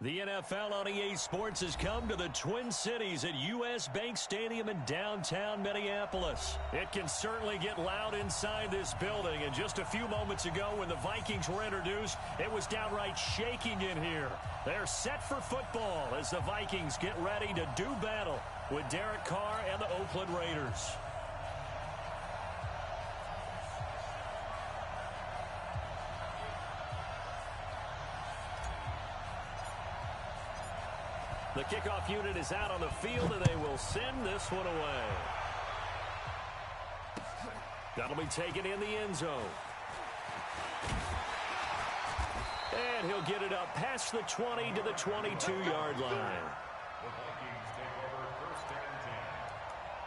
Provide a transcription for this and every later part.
The NFL on EA Sports has come to the Twin Cities at U.S. Bank Stadium in downtown Minneapolis. It can certainly get loud inside this building, and just a few moments ago when the Vikings were introduced, it was downright shaking in here. They're set for football as the Vikings get ready to do battle with Derek Carr and the Oakland Raiders. The kickoff unit is out on the field, and they will send this one away. That'll be taken in the end zone. And he'll get it up past the 20 to the 22-yard line. The Vikings take over first and 10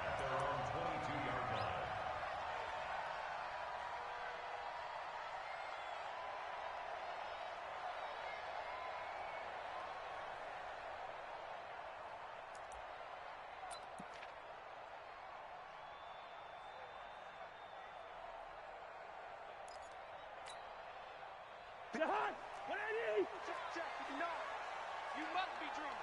at their own 22-yard line. You must be dreaming.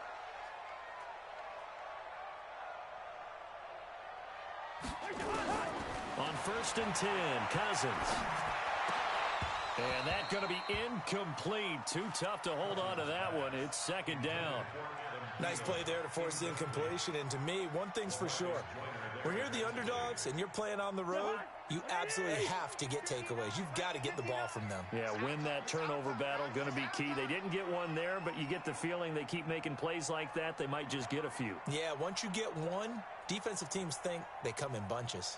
On first and 10, Cousins. And that's going to be incomplete. Too tough to hold on to that one. It's second down. Nice play there to force the incompletion. And to me, one thing's for sure. When you're the underdogs and you're playing on the road, you absolutely have to get takeaways. You've got to get the ball from them. Yeah, win that turnover battle, going to be key. They didn't get one there, but you get the feeling they keep making plays like that, they might just get a few. Yeah, once you get one, defensive teams think they come in bunches.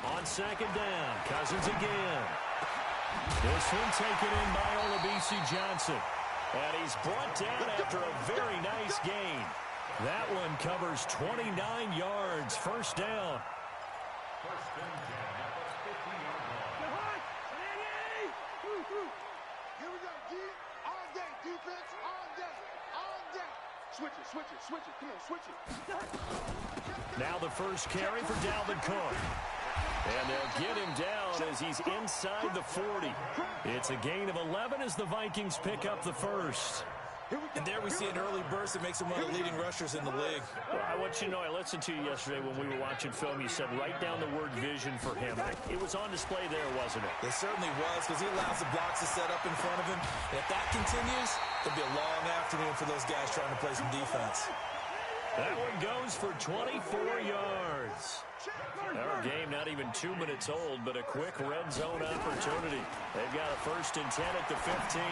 On second down, Cousins again. This one taken in by Olabisi Johnson. And he's brought down after a very nice gain. That one covers 29 yards, first down. First and 10 at the 50-yard line. Here we go, D. All day, defense, all day, all day. Switch it, switch it, switch it. Come on, switch it. Now the first carry for Dalvin Cook. And they'll get him down as he's inside the 40. It's a gain of 11 as the Vikings pick up the first. And there we see an early burst that makes him one of the leading rushers in the league. Well, I want you to know, I listened to you yesterday when we were watching film. You said write down the word vision for him. It was on display there, wasn't it? It certainly was, because he allows the blocks to set up in front of him. And if that continues, it'll be a long afternoon for those guys trying to play some defense. That one goes for 24 yards. Our game not even 2 minutes old, but a quick red zone opportunity. They've got a first and 10 at the 15.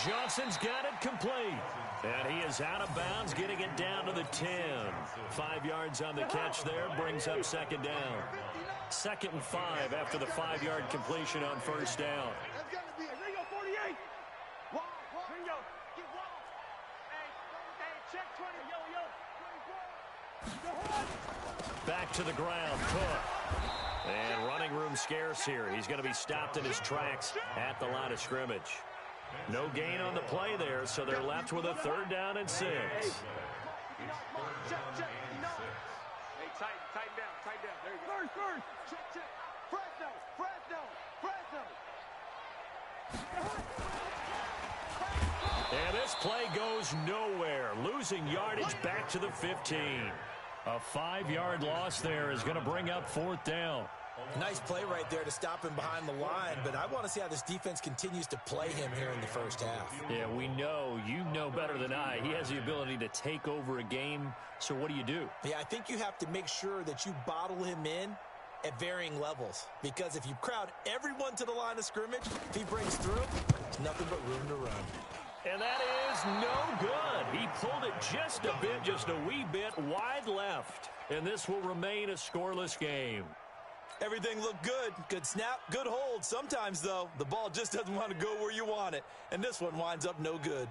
Johnson's got it complete. And he is out of bounds, getting it down to the 10. 5 yards on the catch there, brings up second down. 2nd and 5 after the 5-yard completion on first down. That's got to be it. Ringo, 48. Wall, Ringo, get wall. Hey, check 20. Back to the ground, Cook. And running room scarce here. He's going to be stopped in his tracks at the line of scrimmage. No gain on the play there, so they're left with a 3rd down and 6. Hey, tighten down. There you go. First. Check. Fresno. And this play goes nowhere. Losing yardage back to the 15. A 5-yard loss there is going to bring up 4th down. Nice play right there to stop him behind the line, but I want to see how this defense continues to play him here in the first half. Yeah, we know. You know better than I. He has the ability to take over a game, so what do? Yeah, I think you have to make sure that you bottle him in at varying levels, because if you crowd everyone to the line of scrimmage, if he breaks through, there's nothing but room to run. And that is no good. He pulled it just a wee bit wide left. And this will remain a scoreless game. Everything looked good. Good snap, good hold. Sometimes, though, the ball just doesn't want to go where you want it. And this one winds up no good.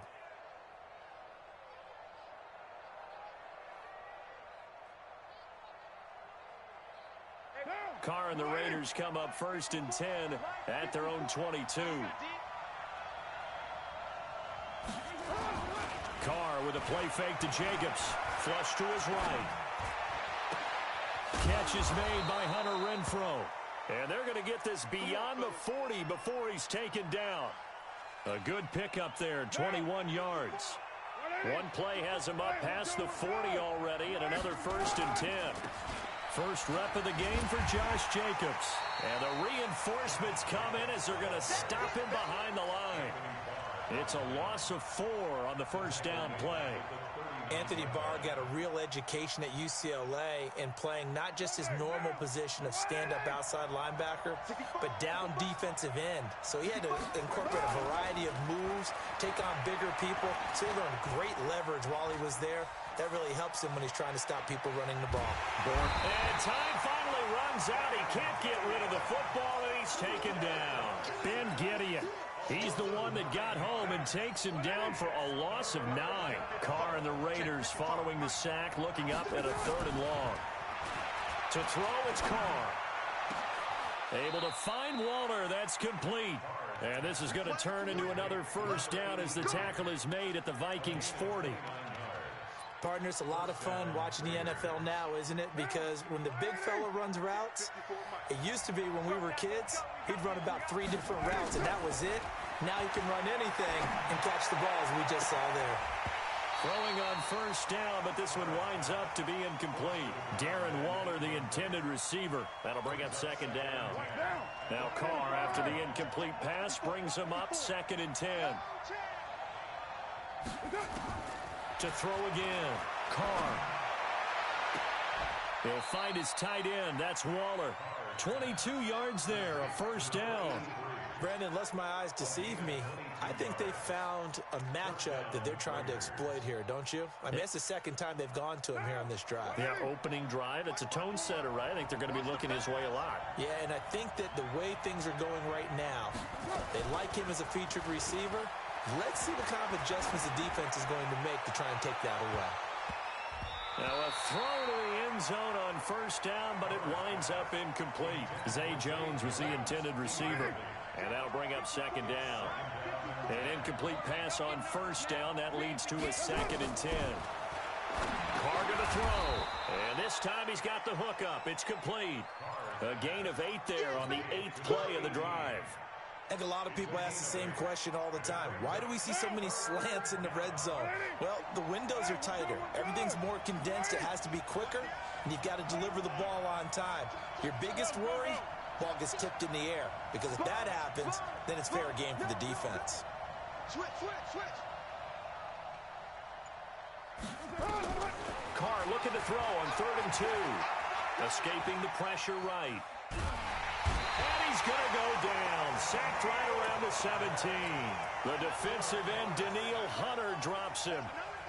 Carr and the Raiders come up first and 10 at their own 22. with a play fake to Jacobs. Flush to his right. Catch is made by Hunter Renfrow. And they're going to get this beyond the 40 before he's taken down. A good pickup there, 21 yards. One play has him up past the 40 already, and another 1st and 10. First rep of the game for Josh Jacobs. And the reinforcements come in as they're going to stop him behind the line. It's a loss of 4 on the first down play. Anthony Barr got a real education at UCLA in playing not just his normal position of stand-up outside linebacker, but down defensive end. So he had to incorporate a variety of moves, take on bigger people. So he learned great leverage while he was there. That really helps him when he's trying to stop people running the ball. And time finally runs out. He can't get rid of the football, and he's taken down. Ben Gideon. He's the one that got home and takes him down for a loss of 9. Carr and the Raiders following the sack, looking up at a 3rd and long. To throw, it's Carr. Able to find Waller. That's complete. And this is going to turn into another first down as the tackle is made at the Vikings 40. Partner, it's a lot of fun watching the NFL now, isn't it? Because when the big fella runs routes, it used to be when we were kids, he'd run about 3 different routes, and that was it. Now he can run anything and catch the ball, as we just saw there. Throwing on first down, but this one winds up to be incomplete. Darren Waller, the intended receiver. That'll bring up 2nd down. Now Carr, after the incomplete pass, brings him up 2nd and 10. To throw again. Carr. He'll find his tight end. That's Waller. 22 yards there, a first down. Brandon, lest my eyes deceive me, I think they found a matchup that they're trying to exploit here, don't you? I mean, it's the 2nd time they've gone to him here on this drive. Yeah, opening drive. It's a tone setter, right? I think they're going to be looking his way a lot. Yeah, and I think that the way things are going right now, they like him as a featured receiver. Let's see what kind of adjustments the defense is going to make to try and take that away. Now a throw to the end zone on first down, but it winds up incomplete. Zay Jones was the intended receiver, and that'll bring up 2nd down. An incomplete pass on first down. That leads to a 2nd and 10. Carr going to throw, and this time he's got the hook up. It's complete. A gain of 8 there on the 8th play of the drive. I think a lot of people ask the same question all the time. Why do we see so many slants in the red zone? Well, the windows are tighter. Everything's more condensed. It has to be quicker, and you've got to deliver the ball on time. Your biggest worry, ball gets tipped in the air, because if that happens, then it's fair game for the defense. Switch, switch, switch. Carr looking to throw on 3rd and 2. Escaping the pressure right. And he's going to go down. Sacked right around the 17. The defensive end, Danielle Hunter, drops him.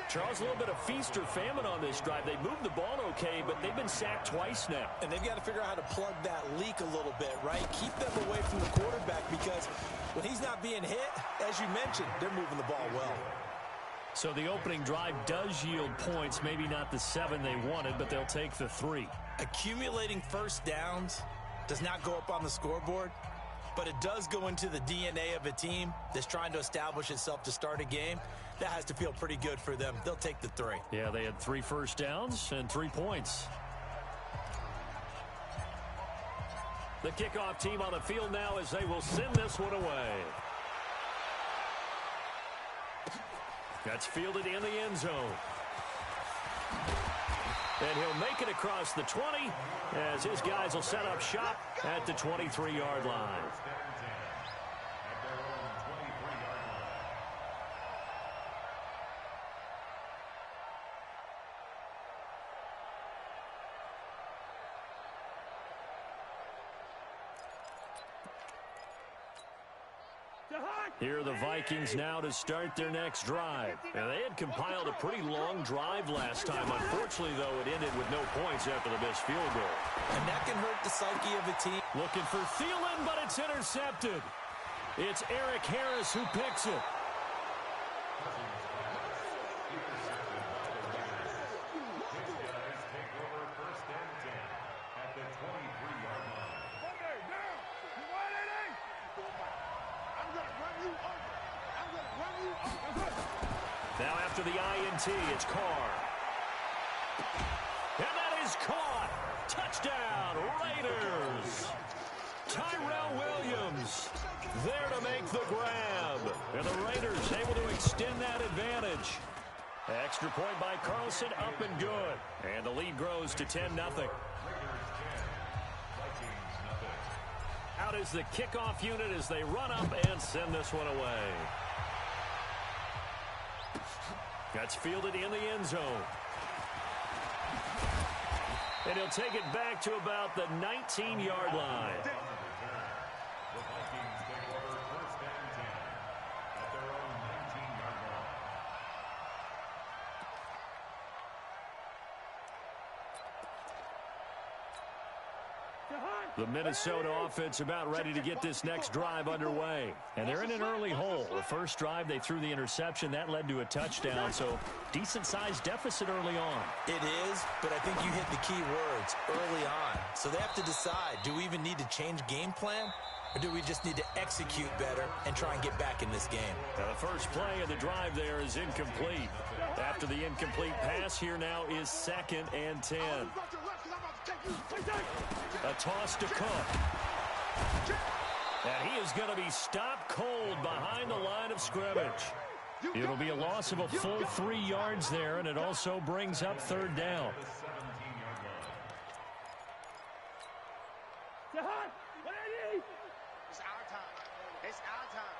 Charles, a little bit of feast or famine on this drive. They moved the ball okay, but they've been sacked twice now. And they've got to figure out how to plug that leak a little bit, right? Keep them away from the quarterback, because when he's not being hit, as you mentioned, they're moving the ball well. So the opening drive does yield points, maybe not the 7 they wanted, but they'll take the 3. Accumulating first downs does not go up on the scoreboard, but it does go into the DNA of a team that's trying to establish itself to start a game. That has to feel pretty good for them. They'll take the 3. Yeah, they had 3 first downs and 3 points. The kickoff team on the field now as they will send this one away. That's fielded in the end zone. And he'll make it across the 20 as his guys will set up shop at the 23-yard line. Here are the Vikings now to start their next drive. Now, they had compiled a pretty long drive last time. Unfortunately, though, it ended with no points after the missed field goal. And that can hurt the psyche of a team. Looking for Thielen, but it's intercepted. It's Eric Harris who picks it. Now after the INT. It's Carr. And that is caught. Touchdown, Raiders. Tyrell Williams there to make the grab. And the Raiders able to extend that advantage. Extra point by Carlson, up and good. And the lead grows to 10-0. Out is the kickoff unit as they run up and send this one away. That's fielded in the end zone. And he'll take it back to about the 19-yard line. The Vikings take over first and 10 at their own 19-yard line. The Minnesota offense about ready to get this next drive underway. And they're in an early hole. The first drive, they threw the interception. That led to a touchdown, so decent-sized deficit early on. It is, but I think you hit the key words, early on. So they have to decide, do we even need to change game plan, or do we just need to execute better and try and get back in this game? Now, the first play of the drive there is incomplete. After the incomplete pass, here now is 2nd and 10. A toss to Cook. And he is going to be stopped cold behind the line of scrimmage. It'll be a loss of a full 3 yards there, and it also brings up 3rd down. It's our time. It's our time.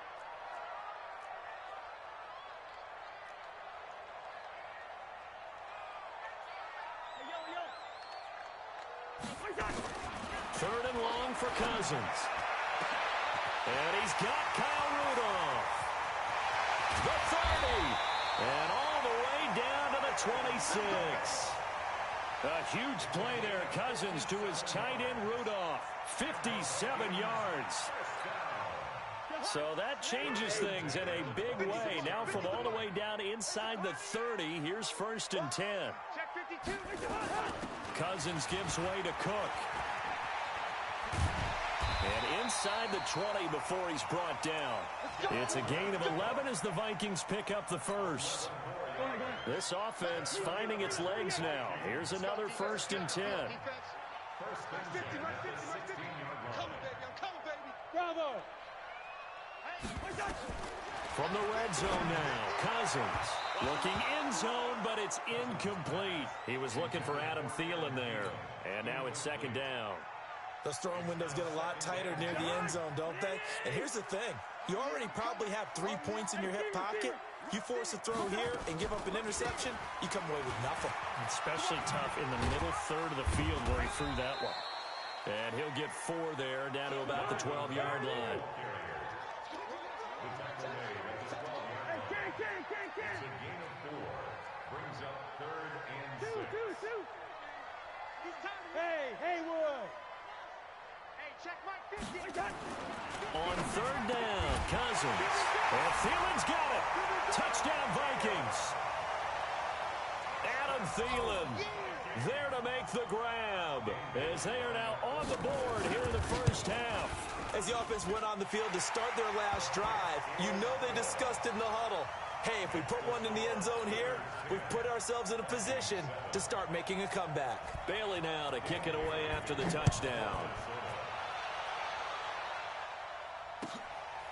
Third and long for Cousins. And he's got Kyle Rudolph. The 30. And all the way down to the 26. A huge play there. Cousins to his tight end Rudolph. 57 yards. So that changes things in a big way. Now from all the way down inside the 30, here's 1st and 10. Check 52. Cousins gives way to Cook. And inside the 20 before he's brought down. It's a gain of 11 as the Vikings pick up the first. This offense finding its legs now. Here's another 1st and 10. First and 10 at the 16-yard line. Coming, baby. I'm coming, baby. Bravo. From the red zone now, Cousins looking in zone, but it's incomplete. He was looking for Adam Thielen there. And now it's 2nd down. Those throwing windows get a lot tighter near the end zone, don't they? And here's the thing. You already probably have 3 points in your hip pocket. You force a throw here and give up an interception, you come away with nothing. Especially tough in the middle third of the field where he threw that one. And he'll get 4 there, down to about the 12-yard line. The tackle made at the 12-yard line. It's a gain of 4. Brings up 3rd and 6. Hey, Haywood. Hey, check my 50. On 3rd down, Cousins. And Thielen's got it. Touchdown, Vikings. Adam Thielen there to make the grab as they are now on the board here in the first half. As the offense went on the field to start their last drive, you know they discussed in the huddle. Hey, if we put one in the end zone here, we've put ourselves in a position to start making a comeback. Bailey now to kick it away after the touchdown.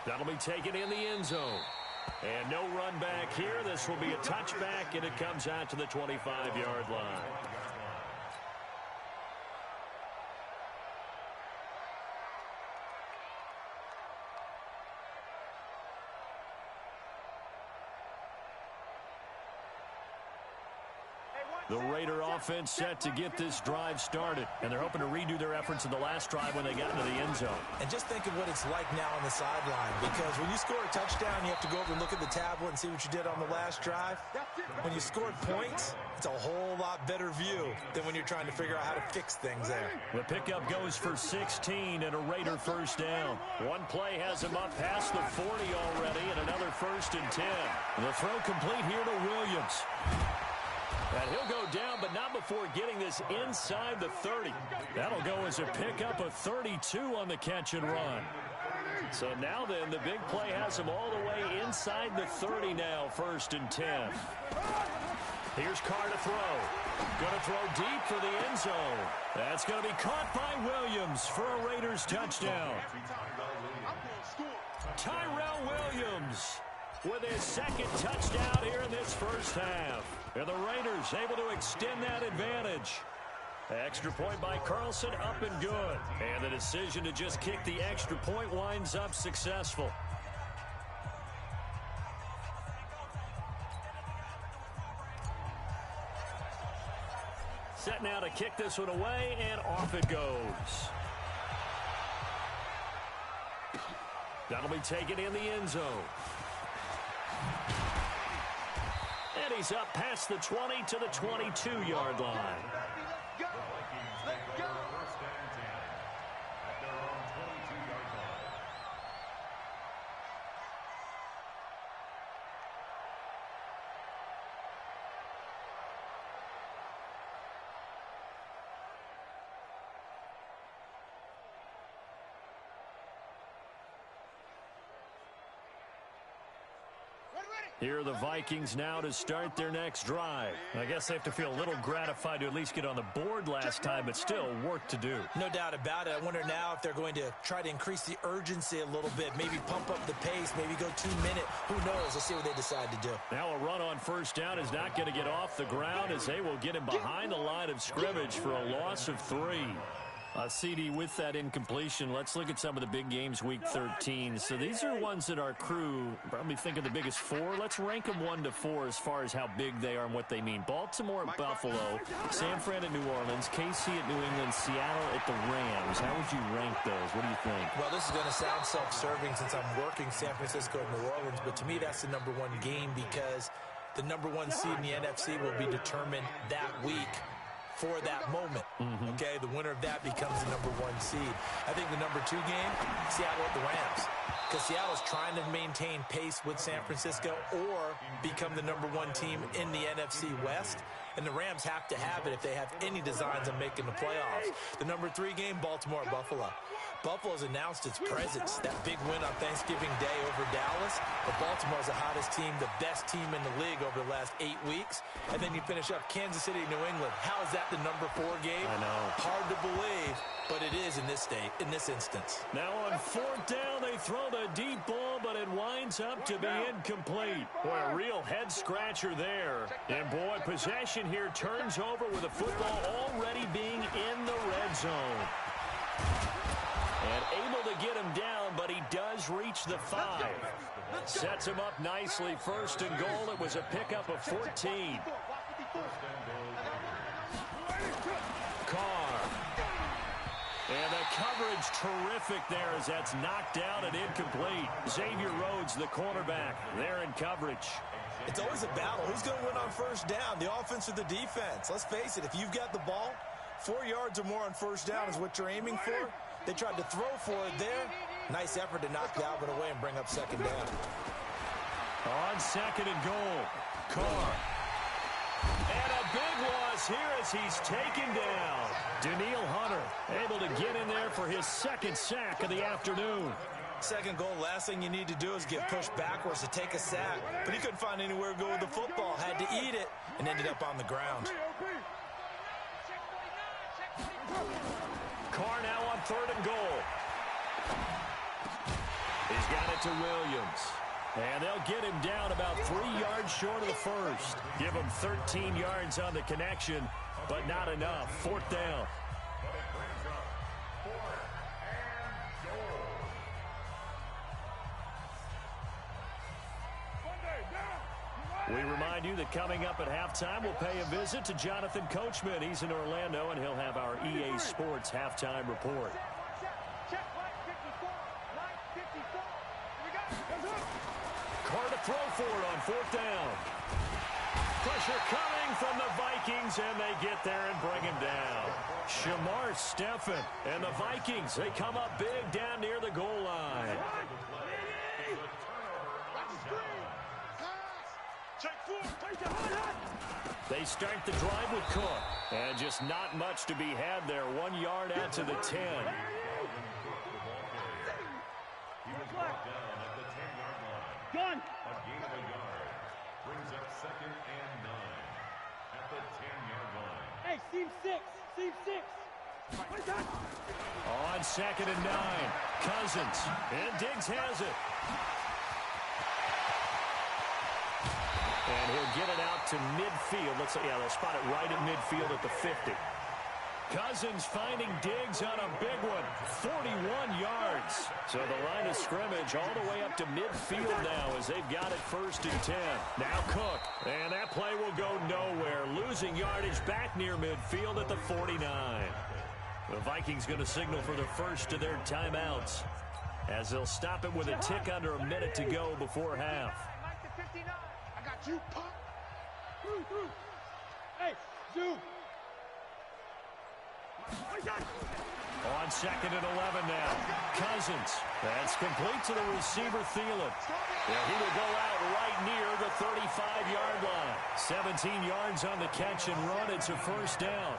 That'll be taken in the end zone. And no run back here. This will be a touchback, and it comes out to the 25-yard line. The Raider offense set to get this drive started, and they're hoping to redo their efforts in the last drive when they got into the end zone. And just think of what it's like now on the sideline, because when you score a touchdown, you have to go over and look at the tablet and see what you did on the last drive. When you scored points, it's a whole lot better view than when you're trying to figure out how to fix things there. The pickup goes for 16 and a Raider first down. One play has him up past the 40 already, and another 1st and 10. The throw complete here to Williams. And he'll go down, but not before getting this inside the 30. That'll go as a pickup of 32 on the catch and run. So now then, the big play has him all the way inside the 30 now, 1st and 10. Here's Carr to throw. Going to throw deep for the end zone. That's going to be caught by Williams for a Raiders touchdown. Tyrell Williams with his 2nd touchdown here in this first half. And the Raiders able to extend that advantage. Extra point by Carlson, up and good. And the decision to just kick the extra point winds up successful. Set now to kick this one away, and off it goes. That'll be taken in the end zone. And he's up past the 20 to the 22-yard line. Here are the Vikings now to start their next drive. I guess they have to feel a little gratified to at least get on the board last time, but still work to do. No doubt about it. I wonder now if they're going to try to increase the urgency a little bit, maybe pump up the pace, maybe go 2-minute. Who knows? Let's see what they decide to do. Now a run on 1st down is not going to get off the ground as they will get him behind the line of scrimmage for a loss of 3. CD with that incompletion. Let's look at some of the big games week 13. So these are ones that our crew probably think of the biggest 4. Let's rank them 1 to 4 as far as how big they are and what they mean. Baltimore at Buffalo, San Fran at New Orleans, KC at New England, Seattle at the Rams. How would you rank those? What do you think? Well, this is going to sound self-serving since I'm working San Francisco and New Orleans, but to me that's the number 1 game because the number 1 seed in the NFC will be determined that week for that moment. Okay, the winner of that becomes the number 1 seed. I think the number 2 game, Seattle at the Rams, because Seattle's trying to maintain pace with San Francisco or become the number 1 team in the NFC West, and the Rams have to have it if they have any designs on making the playoffs. The number 3 game, Baltimore at Buffalo. Buffalo's announced its presence, that big win on Thanksgiving Day over Dallas. But Baltimore's the hottest team, the best team in the league over the last 8 weeks. And then you finish up Kansas City, New England. How is that the number 4 game? I know. Hard to believe, but it is in this instance. Now on 4th down, they throw the deep ball, but it winds up to be incomplete. Boy, a real head-scratcher there. And boy, possession here turns over with the football already being in the red zone. And able to get him down, but he does reach the 5. Sets him up nicely. 1st and goal. It was a pickup of 14. Carr. And the coverage terrific there as that's knocked out and incomplete. Xavier Rhodes, the cornerback, there in coverage. It's always a battle. Who's going to win on 1st down, the offense or the defense? Let's face it, if you've got the ball, 4 yards or more on 1st down is what you're aiming for. They tried to throw for it there. Nice effort to knock Dalvin away and bring up 2nd down. On 2nd and goal, Carr. And a big loss here as he's taken down. Daniil Hunter able to get in there for his 2nd sack of the afternoon. 2nd goal, last thing you need to do is get pushed backwards to take a sack. But he couldn't find anywhere to go with the football. Had to eat it and ended up on the ground. Carr now on 3rd and goal. He's got it to Williams. And they'll get him down about 3 yards short of the 1st. Give him 13 yards on the connection, but not enough. 4th down. We remind you that coming up at halftime, we'll pay a visit to Jonathan Coachman. He's in Orlando, and he'll have our EA Sports halftime report. Carr to throw for it on 4th down. Pressure coming from the Vikings, and they get there and bring him down. Shamar Stephen and the Vikings, they come up big down near the goal line. They start the drive with Cook. And just not much to be had there. 1 yard out to the 10. He was brought down at the 10-yard line. Hey, seam 6. Seam 6. On 2nd and 9, Cousins, and Diggs has it. And he'll get it out to midfield. They'll spot it right at midfield at the 50. Cousins finding Diggs on a big one, 41 yards. So the line of scrimmage all the way up to midfield now as they've got it 1st and 10. Now Cook, and that play will go nowhere, losing yardage back near midfield at the 49. The Vikings going to signal for the first of their timeouts as they'll stop it with a tick under a minute to go before half. I got you, punk. Hey, zoom. On 2nd and 11 now, Cousins. That's complete to the receiver, Thielen. Yeah, he will go out right near the 35-yard line. 17 yards on the catch and run. It's a 1st down.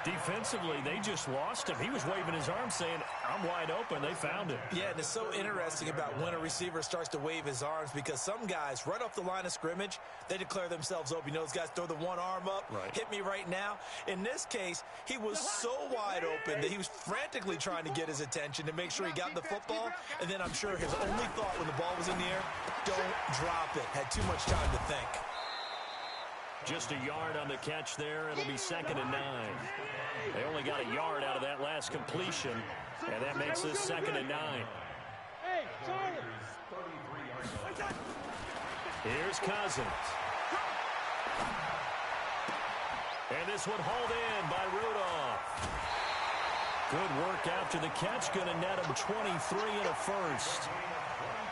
Defensively, they just lost him. He was waving his arm saying, I'm wide open. They found him. Yeah, and it's so interesting about when a receiver starts to wave his arms because some guys, right off the line of scrimmage, they declare themselves open. You know, those guys throw the one arm up, hit me right now. In this case, he was so wide open that he was frantically trying to get his attention to make sure he got the football. And then I'm sure his only thought when the ball was in the air, don't drop it. Had too much time to think. Just a yard on the catch there. It'll be 2nd and 9. They only got a yard out of that last completion, and that makes this 2nd and 9. Hey, Charlie. Here's Cousins. And this one hauled in by Rudolph. Good work after the catch. Going to net him 23 and a 1st.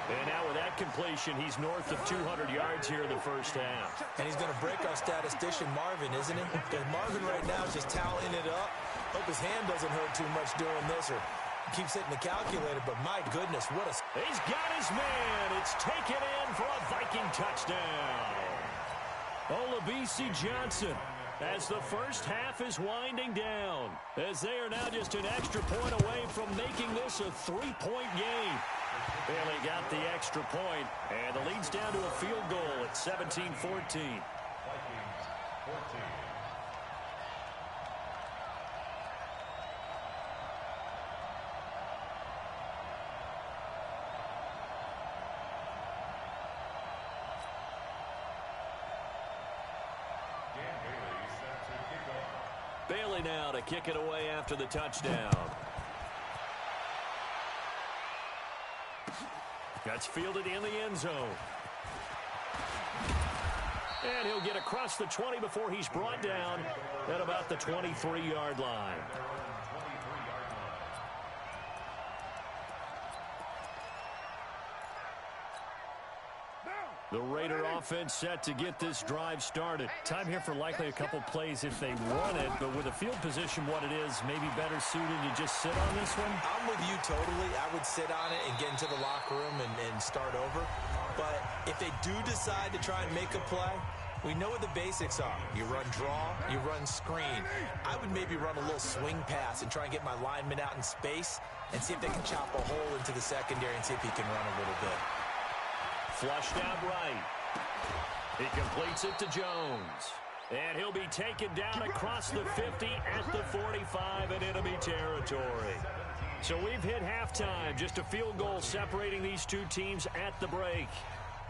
And now with that completion, he's north of 200 yards here in the 1st half. And he's going to break our statistician, Marvin, isn't he? Because Marvin right now is just toweling it up. Hope his hand doesn't hurt too much doing this or keeps hitting the calculator. But my goodness, what a... He's got his man. It's taken in for a Viking touchdown. Olabisi Johnson, as the 1st half is winding down, as they are now just an extra point away from making this a 3-point game. Bailey got the extra point, and the lead's down to a field goal at 17-14. Vikings 14. Bailey now to kick it away after the touchdown. That's fielded in the end zone. And he'll get across the 20 before he's brought down at about the 23-yard line. The Raider offense set to get this drive started. Time here for likely a couple plays if they want it, but with the field position what it is, maybe better suited to just sit on this one? I'm with you totally. I would sit on it and get into the locker room and start over. But if they do decide to try and make a play, we know what the basics are. You run draw, you run screen. I would maybe run a little swing pass and try and get my lineman out in space and see if they can chop a hole into the secondary and see if he can run a little bit. Flushed out right. He completes it to Jones. And he'll be taken down across the 50 at the 45 and enemy territory. So we've hit halftime. Just a field goal separating these two teams at the break.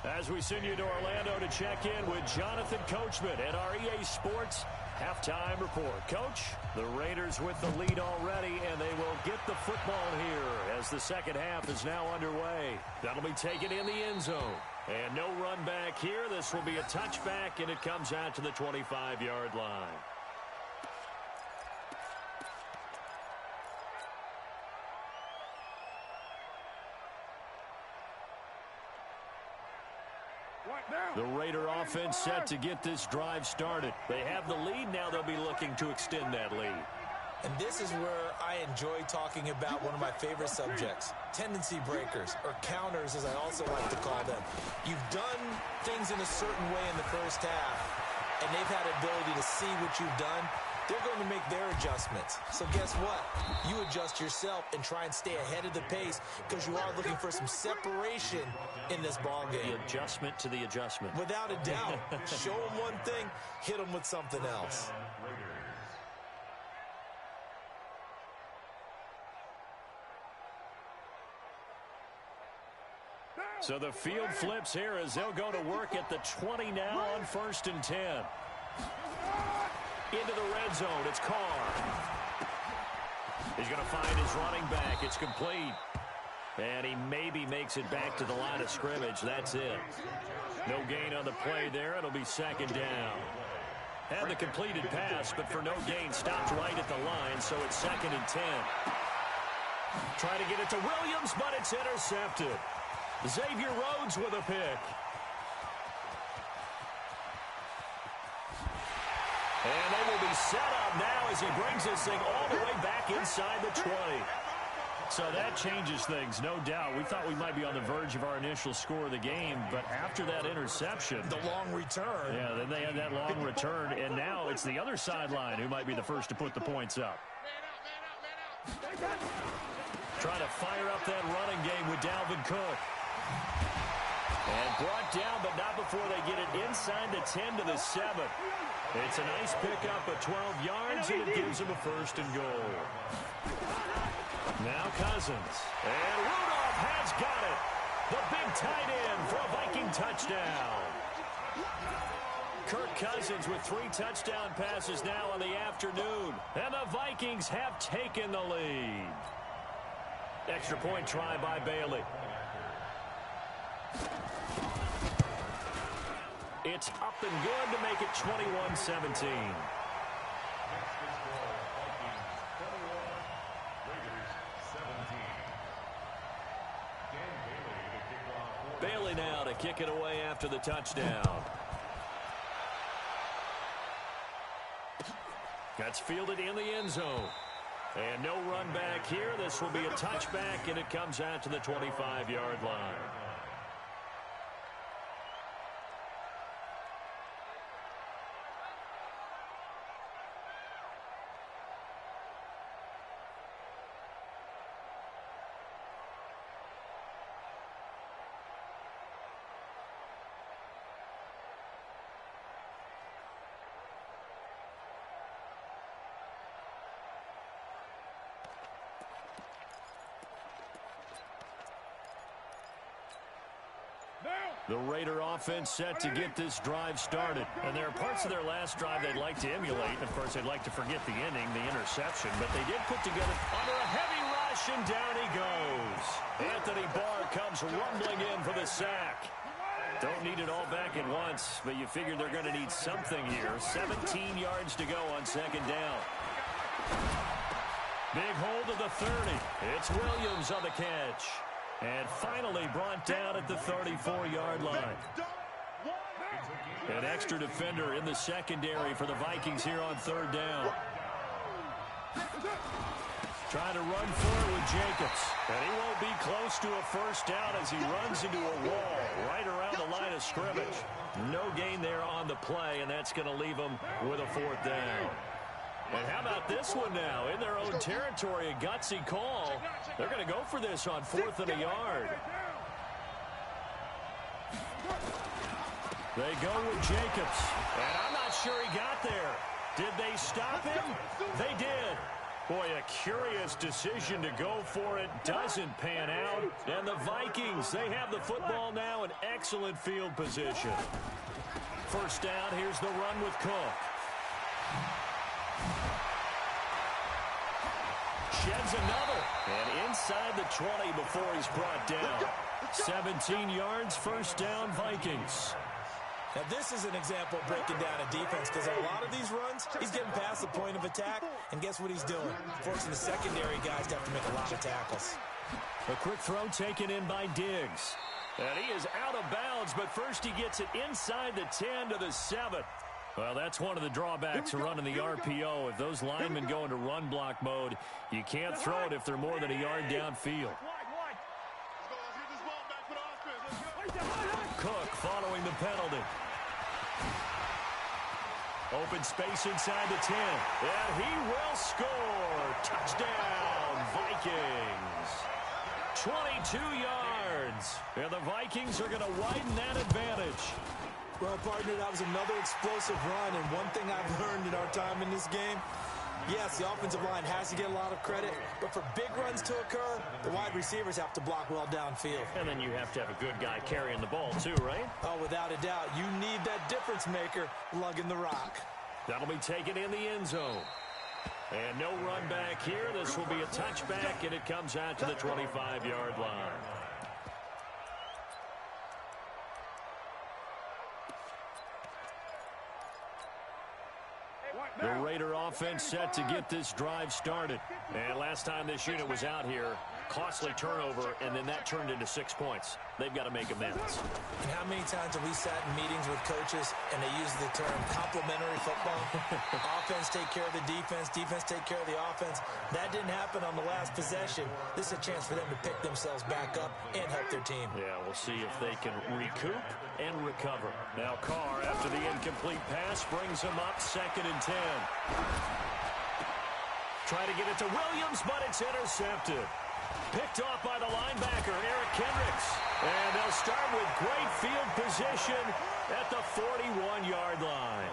As we send you to Orlando to check in with Jonathan Coachman at our EA Sports Halftime Report. Coach, the Raiders with the lead already, and they will get the football here as the second half is now underway. That'll be taken in the end zone. And no run back here. This will be a touchback, and it comes out to the 25-yard line. The Raider offense set to get this drive started. They have the lead. Now they'll be looking to extend that lead. And this is where I enjoy talking about one of my favorite subjects, tendency breakers, or counters as I also like to call them. You've done things in a certain way in the first half, and they've had the ability to see what you've done. They're going to make their adjustments. So guess what? You adjust yourself and try and stay ahead of the pace because you are looking for some separation in this ball game. The adjustment to the adjustment. Without a doubt. Show them one thing, hit them with something else. Raiders. So the field flips here as they'll go to work at the 20 now on 1st and 10. Into the red zone. It's Carr. He's going to find his running back. It's complete. And he maybe makes it back to the line of scrimmage. That's it. No gain on the play there. It'll be 2nd down. Had the completed pass, but for no gain, stopped right at the line, so it's 2nd and 10. Trying to get it to Williams, but it's intercepted. Xavier Rhodes with a pick. And they will be set up now as he brings this thing all the way back inside the 20. So that changes things, no doubt. We thought we might be on the verge of our initial score of the game, but after that interception... The long return. Yeah, then they had that long return, and now it's the other sideline who might be the first to put the points up. Trying to fire up that running game with Dalvin Cook. And brought down, but not before they get it inside the 10 to the 7. It's a nice pickup of 12 yards, and it gives them a 1st and goal. Now Cousins. And Rudolph has got it. The big tight end for a Viking touchdown. Kirk Cousins with 3 touchdown passes now on the afternoon. And the Vikings have taken the lead. Extra point try by Bailey. It's up and good to make it 21-17. Bailey now to kick it away after the touchdown. That's fielded in the end zone. And no run back here. This will be a touchback, and it comes out to the 25-yard line. The Raider offense set to get this drive started. And there are parts of their last drive they'd like to emulate. And of course, they'd like to forget the ending, the interception. But they did put together under a heavy rush, and down he goes. Anthony Barr comes rumbling in for the sack. Don't need it all back at once, but you figure they're going to need something here. 17 yards to go on 2nd down. Big hold of the 30. It's Williams on the catch. And finally brought down at the 34-yard line. An extra defender in the secondary for the Vikings here on 3rd down. Trying to run forward with Jacobs. And he won't be close to a 1st down as he runs into a wall right around the line of scrimmage. No gain there on the play, and that's going to leave him with a 4th down. And how about this one now? In their own territory, a gutsy call. They're going to go for this on 4th and a yard. They go with Jacobs. And I'm not sure he got there. Did they stop him? They did. Boy, a curious decision to go for it. Doesn't pan out. And the Vikings, they have the football now in excellent field position. 1st down, here's the run with Cook. Sheds another. And inside the 20 before he's brought down. 17 yards, 1st down, Vikings. Now, this is an example of breaking down a defense, because a lot of these runs, he's getting past the point of attack, and guess what he's doing? Forcing the secondary guys to have to make a lot of tackles. A quick throw taken in by Diggs. And he is out of bounds, but first he gets it inside the 10 to the 7. Well, that's one of the drawbacks of running the RPO. If those linemen go into run block mode, you can't throw it if they're more than a yard downfield. Cook following the penalty. Open space inside the 10. And he will score. Touchdown, Vikings. 22 yards. And the Vikings are going to widen that advantage. Well, partner, that was another explosive run, and one thing I've learned in our time in this game, Yes, the offensive line has to get a lot of credit, but for big runs to occur, the wide receivers have to block well downfield. And then you have to have a good guy carrying the ball too, right? Oh, without a doubt. You need that difference maker lugging the rock. That'll be taken in the end zone. And no run back here. This will be a touchback, and it comes out to the 25-yard line. The Raider offense set to get this drive started. And last time this unit was out here, costly turnover, and then that turned into 6 points. They've got to make amends. And how many times have we sat in meetings with coaches and they use the term complementary football? Offense take care of the defense, defense take care of the offense. That didn't happen on the last possession. This is a chance for them to pick themselves back up and help their team. Yeah, we'll see if they can recoup and recover. Now Carr, after the incomplete pass, brings him up 2nd and 10. Try to get it to Williams, but it's intercepted. Picked off by the linebacker, Eric Kendricks. And they'll start with great field position at the 41-yard line.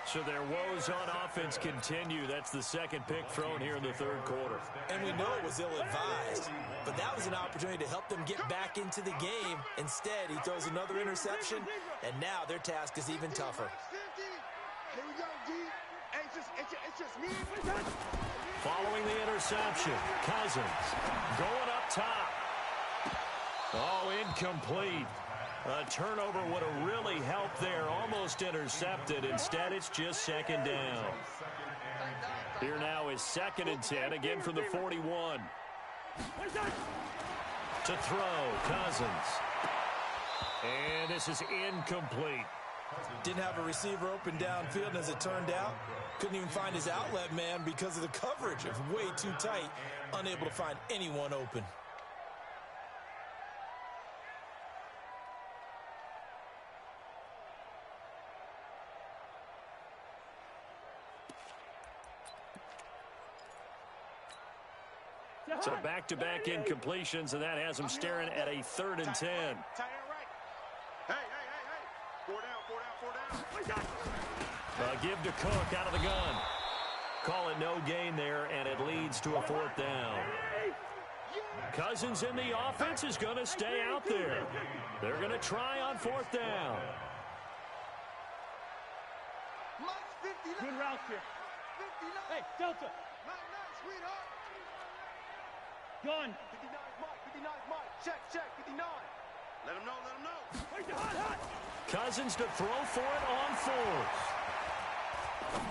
So their woes on offense continue. That's the second pick thrown here in the third quarter. And we know it was ill-advised, but that was an opportunity to help them get back into the game. Instead, he throws another interception, and now their task is even tougher. Here we go, D. It's just me. Following the interception, Cousins going up top. Oh, incomplete. A turnover would have really helped there. Almost intercepted. Instead, it's just 2nd down. Here now is 2nd and 10, again from the 41. To throw, Cousins. And this is incomplete. Didn't have a receiver open downfield, and as it turned out, couldn't even find his outlet man because of the coverage. It was way too tight, unable to find anyone open. So back-to-back incompletions, and that has him staring at a 3rd and 10. Hey. 4 down. Give to Cook out of the gun. Call it no gain there, and it leads to a 4th down. Cousins in the offense is going to stay out there. They're going to try on 4th down. Good route here. Hey, Delta. Sweetheart. Gone. 59 Mike. Check. 59. Let him know. Hot. Cousins to throw for it on 4th.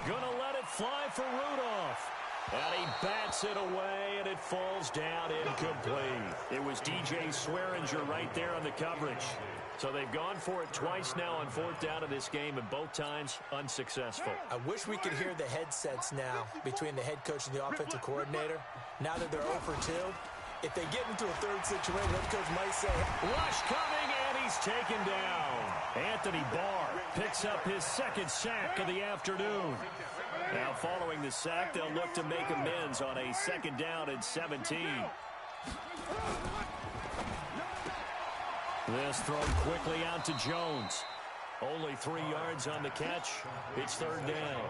Gonna let it fly for Rudolph. And he bats it away, and it falls down incomplete. It was DJ Swearinger right there on the coverage. So they've gone for it twice now on 4th down in this game, and both times unsuccessful. I wish we could hear the headsets now between the head coach and the offensive coordinator. Now that they're 0 for 2, if they get into a third situation, head coach might say, rush coming, and he's taken down. Anthony Barr picks up his 2nd sack of the afternoon. Now following the sack, they'll look to make amends on a 2nd down and 17. This thrown quickly out to Jones. Only 3 yards on the catch. It's 3rd down.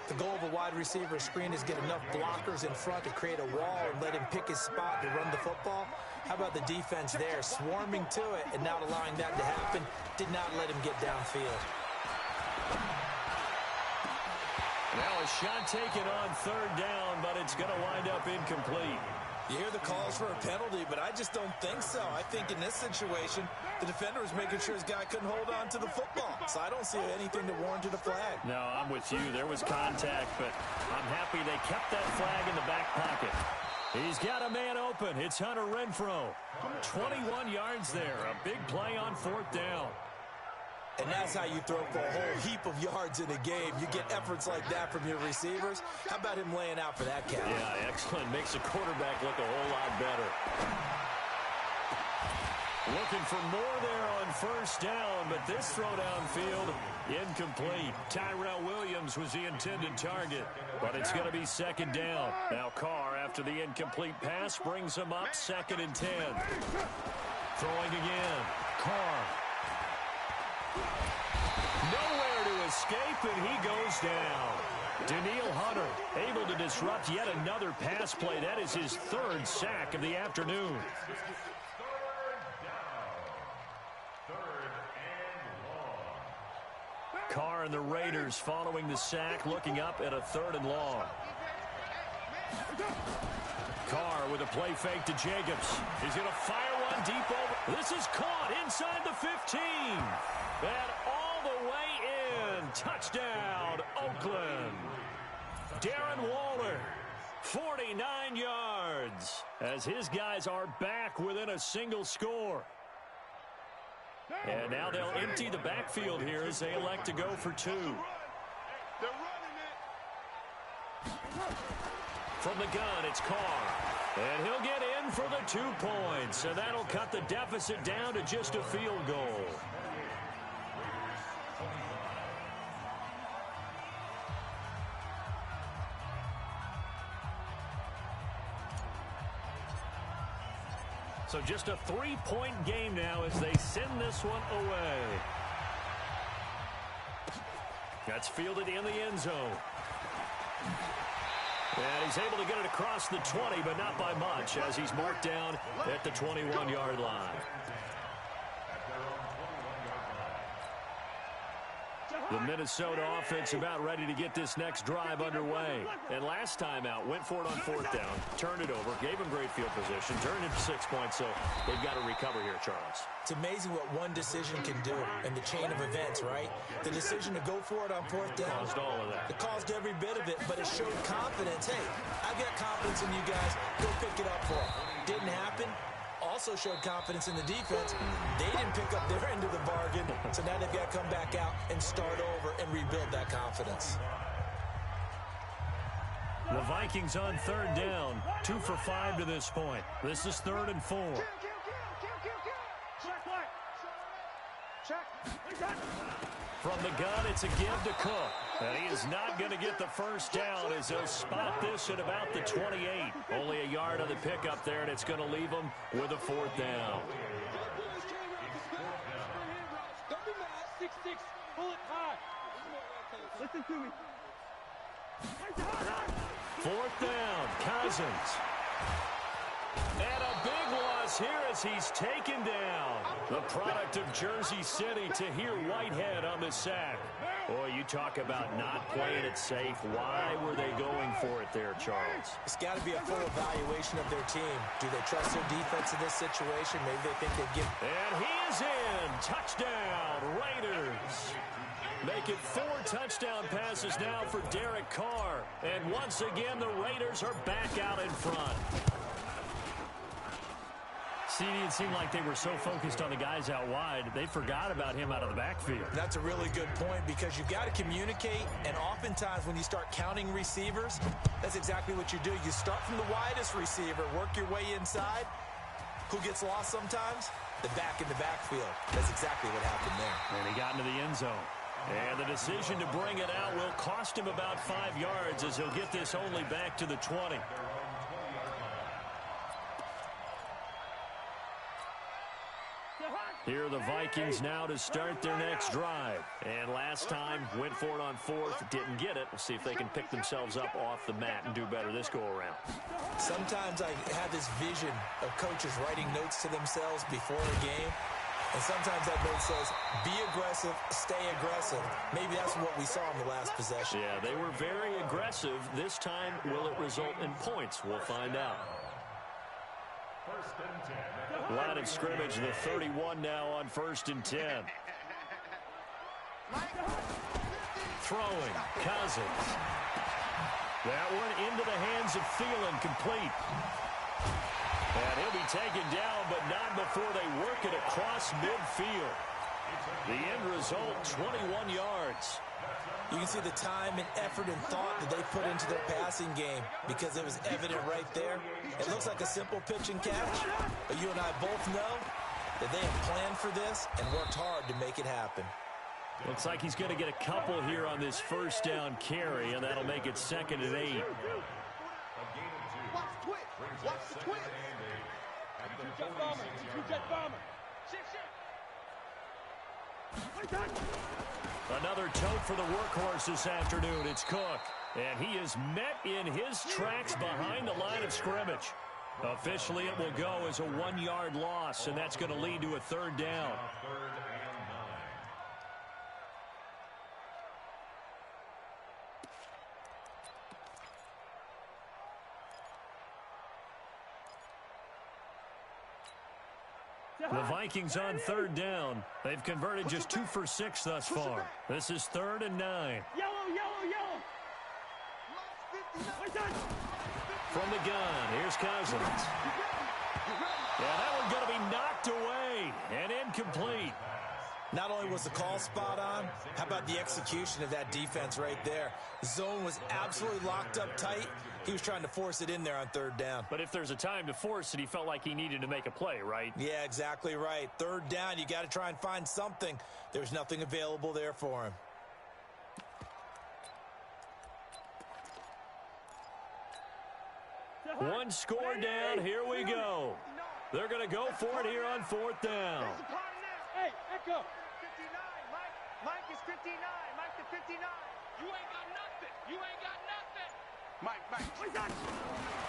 The goal of a wide receiver screen is get enough blockers in front to create a wall and let him pick his spot to run the football. How about the defense there, swarming to it and not allowing that to happen? Did not let him get downfield. Now a shot taken on 3rd down, but it's going to wind up incomplete. You hear the calls for a penalty, but I just don't think so. I think in this situation, the defender was making sure his guy couldn't hold on to the football. So I don't see anything that warranted a flag. No, I'm with you. There was contact, but I'm happy they kept that flag in the back pocket. He's got a man open. It's Hunter Renfrow. 21 yards there. A big play on 4th down. And that's how you throw for a whole heap of yards in a game. You get efforts like that from your receivers. How about him laying out for that catch? Yeah, excellent. Makes the quarterback look a whole lot better. Looking for more there on 1st down, but this throw downfield, incomplete. Tyrell Williams was the intended target, but it's going to be 2nd down. Now Carr, after the incomplete pass, brings him up 2nd and 10. Throwing again. Carr. Nowhere to escape, and he goes down. Daniil Hunter able to disrupt yet another pass play. That is his third sack of the afternoon. Carr and the Raiders following the sack, looking up at a 3rd and long. Carr with a play fake to Jacobs. He's going to fire one deep over. This is caught inside the 15. And all the way in. Touchdown, Oakland. Darren Waller, 49 yards, as his guys are back within a single score. And now they'll empty the backfield here as they elect to go for 2. From the gun, it's Carr. And he'll get in for the 2 points. And that'll cut the deficit down to just a field goal. So just a 3-point game now as they send this one away. That's fielded in the end zone. And he's able to get it across the 20, but not by much, as he's marked down at the 21-yard line. The Minnesota offense about ready to get this next drive underway. And last time out, went for it on 4th down, turned it over, gave them great field position, turned it to 6 points, so they've got to recover here, Charles. It's amazing what one decision can do in the chain of events, right? The decision to go for it on 4th down. Caused all of that. It caused every bit of it, but it showed confidence. Hey, I've got confidence in you guys. Go pick it up for them. Didn't happen. Also showed confidence in the defense. They didn't pick up their end of the bargain, so now they've got to come back out and start over and rebuild that confidence. The Vikings on 3rd down, 2 for 5 to this point. This is 3rd and 4. From the gun, it's a give to Cook. And he is not going to get the first down as they'll spot this at about the 28. Only a yard on the pickup there, and it's going to leave them with a 4th down. 6-6, pull it high. Listen to me. 4th down, Cousins. And a big loss here as he's taken down. The product of Jersey City to hear Whitehead on the sack. Boy, you talk about not playing it safe. Why were they going for it there, Charles? It's got to be a full evaluation of their team. Do they trust their defense in this situation? Maybe they think they give. And he is in. Touchdown, Raiders. Make it 4 touchdown passes now for Derek Carr. And once again, the Raiders are back out in front. It seemed like they were so focused on the guys out wide, they forgot about him out of the backfield. That's a really good point because you've got to communicate, and oftentimes when you start counting receivers, that's exactly what you do. You start from the widest receiver, work your way inside. Who gets lost sometimes? The back in the backfield. That's exactly what happened there. And he got into the end zone. And the decision to bring it out will cost him about 5 yards as he'll get this only back to the 20. Here are the Vikings now to start their next drive. And last time, went for it on 4th, didn't get it. We'll see if they can pick themselves up off the mat and do better this go-around. Sometimes I have this vision of coaches writing notes to themselves before a game. And sometimes that note says, be aggressive, stay aggressive. Maybe that's what we saw in the last possession. Yeah, they were very aggressive. This time, will it result in points? We'll find out. Line of scrimmage, the 31 now on 1st and 10. Throwing, Cousins. That one into the hands of Thielen, complete. And he'll be taken down, but not before they work it across midfield. The end result, 21 yards. You can see the time and effort and thought that they put into their passing game because it was evident right there. It looks like a simple pitch and catch, but you and I both know that they have planned for this and worked hard to make it happen. Looks like he's going to get a couple here on this 1st down carry, and that'll make it 2nd and 8. Watch the twitch. Watch the twitch. Jet bomber. Jet bomber. Another tote for the workhorse this afternoon. It's Cook. And he is met in his tracks behind the line of scrimmage. Officially, it will go as a 1-yard loss, and that's going to lead to a third down. Third and 9. The Vikings on third down. They've converted just 2 for 6 thus far. This is 3rd and 9. Yellow, yellow, yellow. From the gun, here's Cousins. Yeah, that one's going to be knocked away and incomplete. Not only was the call spot on, how about the execution of that defense right there? The zone was absolutely locked up tight. He was trying to force it in there on third down. But if there's a time to force it, he felt like he needed to make a play, right? Yeah, exactly right. Third down, you got to try and find something. There's nothing available there for him. One score down, here we go. They're going to go for it here on 4th down. Hey, Echo. 59, Mike is 59. Mike to 59. You ain't got nothing. You ain't got nothing. Mike.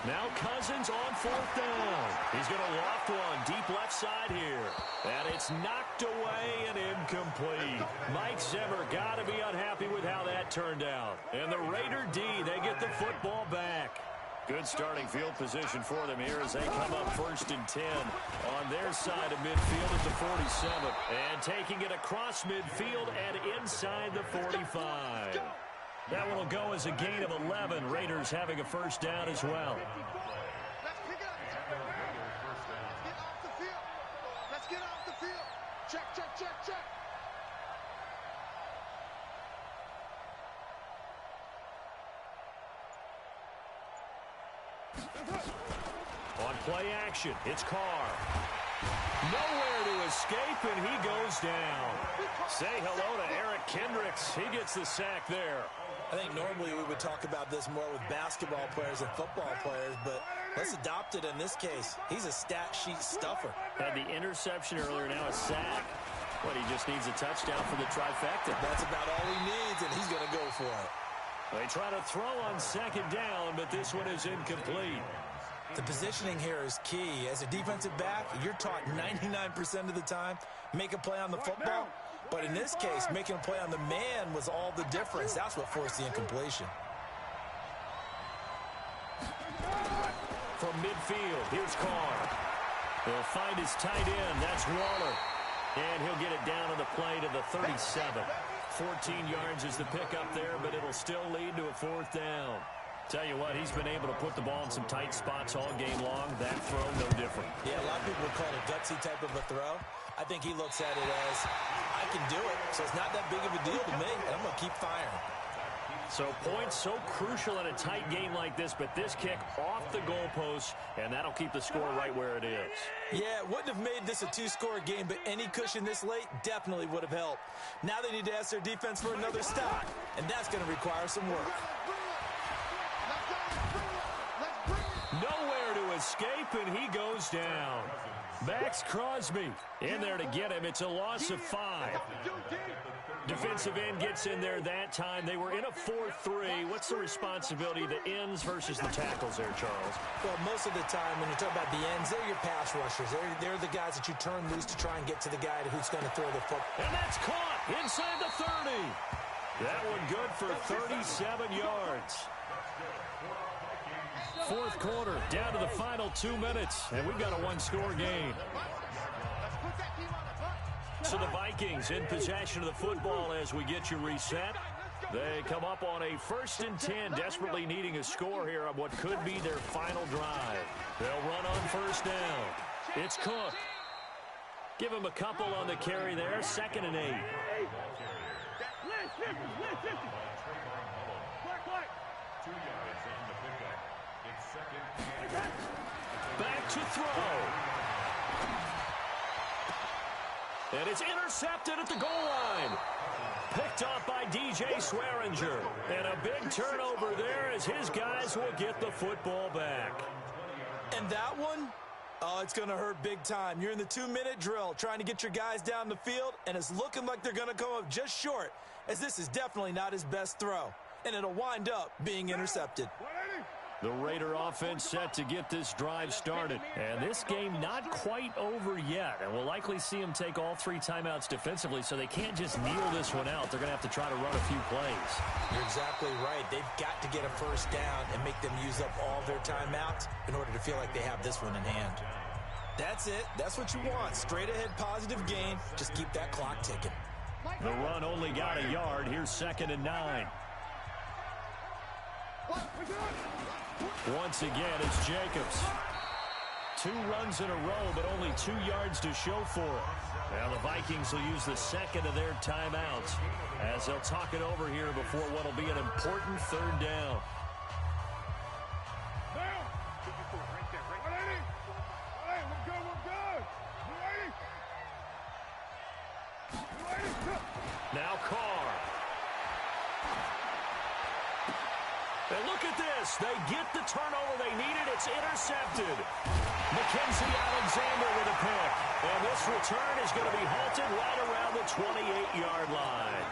Now Cousins on 4th down. He's going to loft one deep left side here. And it's knocked away and incomplete. Mike Zimmer got to be unhappy with how that turned out. And the Raider D, they get the football back. Good starting field position for them here as they come up 1st and 10 on their side of midfield at the 47. And taking it across midfield and inside the 45. That one will go as a gain of 11. Raiders having a first down as well. Let's pick it up. Let's get off the field. Let's get off the field. Check, check, check, check. On play action, it's Carr. Nowhere to escape, and he goes down. Say hello to Eric Kendricks. He gets the sack there. I think normally we would talk about this more with basketball players and football players, but let's adopt it in this case. He's a stat sheet stuffer. Had the interception earlier, now a sack. But he just needs a touchdown for the trifecta. That's about all he needs, and he's going to go for it. They try to throw on 2nd down, but this one is incomplete. The positioning here is key. As a defensive back, you're taught 99% of the time, make a play on the football. But in this case, making a play on the man was all the difference. That's what forced the incompletion. From midfield, here's Carr. He'll find his tight end. That's Waller. And he'll get it down on the play to the 37. 14 yards is the pickup there, but it'll still lead to a 4th down. Tell you what, he's been able to put the ball in some tight spots all game long. That throw, no different. Yeah, a lot of people would call it a gutsy type of a throw. I think he looks at it as, I can do it, so it's not that big of a deal to me, and I'm going to keep firing. So points so crucial in a tight game like this, but this kick off the goalpost, and that'll keep the score right where it is. Yeah, it wouldn't have made this a 2-score game, but any cushion this late definitely would have helped. Now they need to ask their defense for another stop, and that's going to require some work. Nowhere to escape, and he goes down. Max Crosby in there to get him. It's a loss of 5. Defensive end gets in there that time. They were in a 4-3. What's the responsibility of the ends versus the tackles there, Charles? Well, most of the time when you talk about the ends, they're your pass rushers. They're the guys that you turn loose to try and get to the guy who's going to throw the football. And that's caught inside the 30. That one good for 37 yards. 4th quarter, down to the final 2 minutes, and we've got a 1-score game. So the Vikings in possession of the football as we get you reset. They come up on a 1st and 10, desperately needing a score here on what could be their final drive. They'll run on 1st down. It's Cook. Give him a couple on the carry there, 2nd and 8. Back to throw. And it's intercepted at the goal line. Picked off by DJ Swearinger. And a big turnover there as his guys will get the football back. And that one, oh, it's going to hurt big time. You're in the 2-minute drill trying to get your guys down the field, and it's looking like they're going to come up just short, as this is definitely not his best throw. and it'll wind up being intercepted. The Raider offense set to get this drive started. And this game not quite over yet. And we'll likely see them take all 3 timeouts defensively, so they can't just kneel this one out. They're going to have to try to run a few plays. You're exactly right. They've got to get a first down and make them use up all their timeouts in order to feel like they have this one in hand. That's it. That's what you want. Straight ahead positive gain. Just keep that clock ticking. The run only got a yard. Here's 2nd and 9. Once again, it's Jacobs. 2 runs in a row, but only 2 yards to show for it. Now the Vikings will use the 2nd of their timeouts as they'll talk it over here before what will be an important 3rd down. Now Carr. And look at this. They get the turnover they needed. It's intercepted. Mackenzie Alexander with a pick. And this return is going to be halted right around the 28-yard line.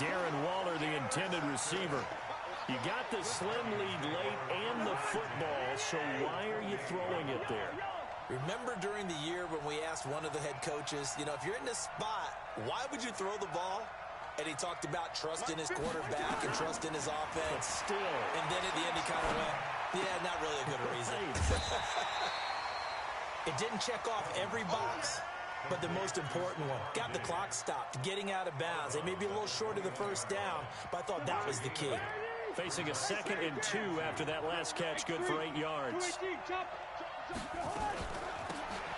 Darren Waller, the intended receiver. You got the slim lead late and the football, so why are you throwing it there? Remember during the year when we asked one of the head coaches, if you're in this spot, why would you throw the ball? And he talked about trust in his quarterback and trust in his offense. Still. And then at the end he kind of went, yeah, not really a good reason. It didn't check off every box, but the most important one. Got the clock stopped, getting out of bounds. They may be a little short of the first down, but I thought that was the key. Facing a 2nd and 2 after that last catch, good for 8 yards.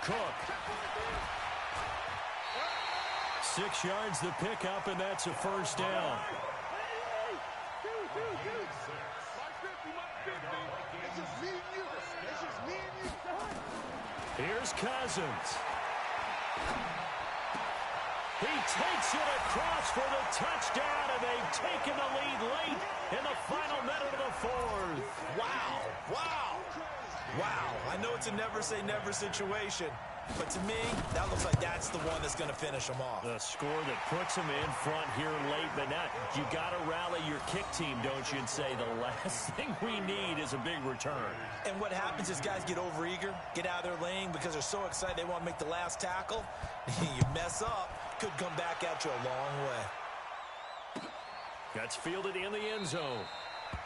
Cook. 6 yards the pickup, and that's a first down. Here's Cousins. He takes it across for the touchdown, and they've taken the lead late in the final minute of the 4th. Wow. Wow. Wow. I know it's a never-say-never situation, but to me, that looks like that's the one that's going to finish them off. The score that puts them in front here late, but now you got to rally your kick team, don't you, and say the last thing we need is a big return. And what happens is guys get overeager, get out of their lane because they're so excited they want to make the last tackle. You mess up, could come back at you a long way. That's fielded in the end zone.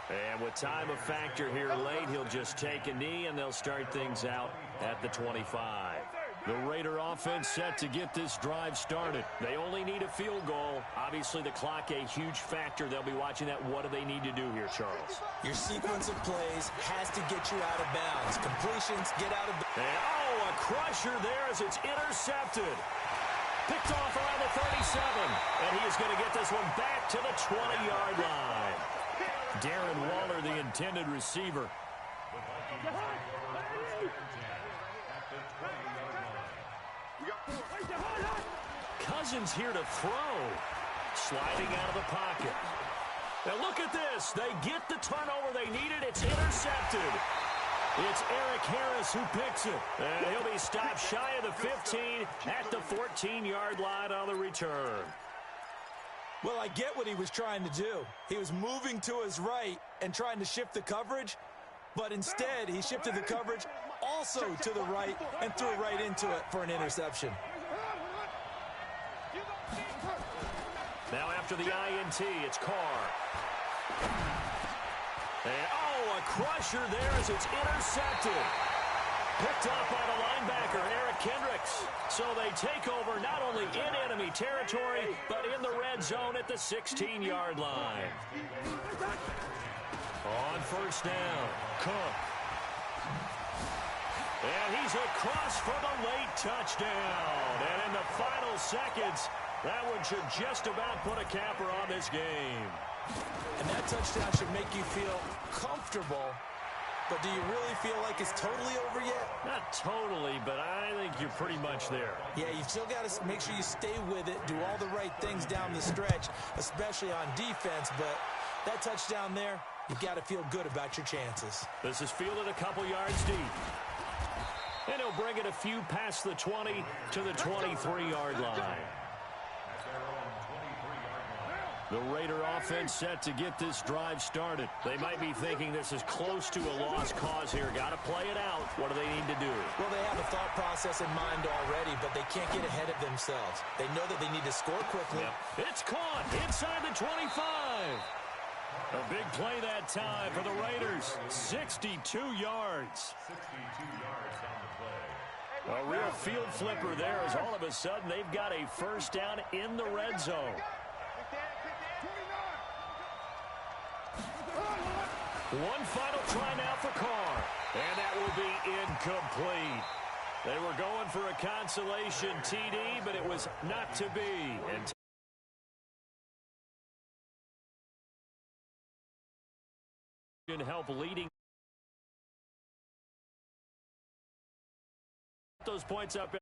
And with time a factor here late, he'll just take a knee, and they'll start things out at the 25. The Raider offense set to get this drive started. They only need a field goal. Obviously, the clock a huge factor. They'll be watching that. What do they need to do here, Charles? Your sequence of plays has to get you out of bounds. Completions, get out of bounds. And, a crusher there as it's intercepted. Picked off around the 37. And he is going to get this one back to the 20-yard line. Darren Waller, the intended receiver. Cousins here to throw. Sliding out of the pocket. Now look at this. They get the turnover they needed. It's intercepted. It's Eric Harris who picks it. And he'll be stopped shy of the 15 at the 14-yard line on the return. Well, I get what he was trying to do. He was moving to his right and trying to shift the coverage, but instead he shifted the coverage also to the right and threw right into it for an interception. Now after the INT, it's Carr. And, a crusher there as it's intercepted. Picked up by the linebacker, Eric Kendricks. So they take over not only in enemy territory, but in the red zone at the 16-yard line. On first down, Cook. And he's across for the late touchdown. And in the final seconds, that one should just about put a capper on this game. And that touchdown should make you feel comfortable. But do you really feel like it's totally over yet? Not totally, but I think you're pretty much there. Yeah, you still got to make sure you stay with it, do all the right things down the stretch, especially on defense. But that touchdown there, you got to feel good about your chances. This is fielded a couple yards deep. And he'll bring it a few past the 20 to the 23-yard line. The Raider offense set to get this drive started. They might be thinking this is close to a lost cause here. Got to play it out. What do they need to do? Well, they have a thought process in mind already, but they can't get ahead of themselves. They know that they need to score quickly. Yep. It's caught inside the 25. A big play that time for the Raiders. 62 yards. 62 yards on the play. A real field flipper there as all of a sudden they've got a first down in the red zone. One final try now for Carr, and that will be incomplete. They were going for a consolation TD, but it was not to be. And help leading those points up.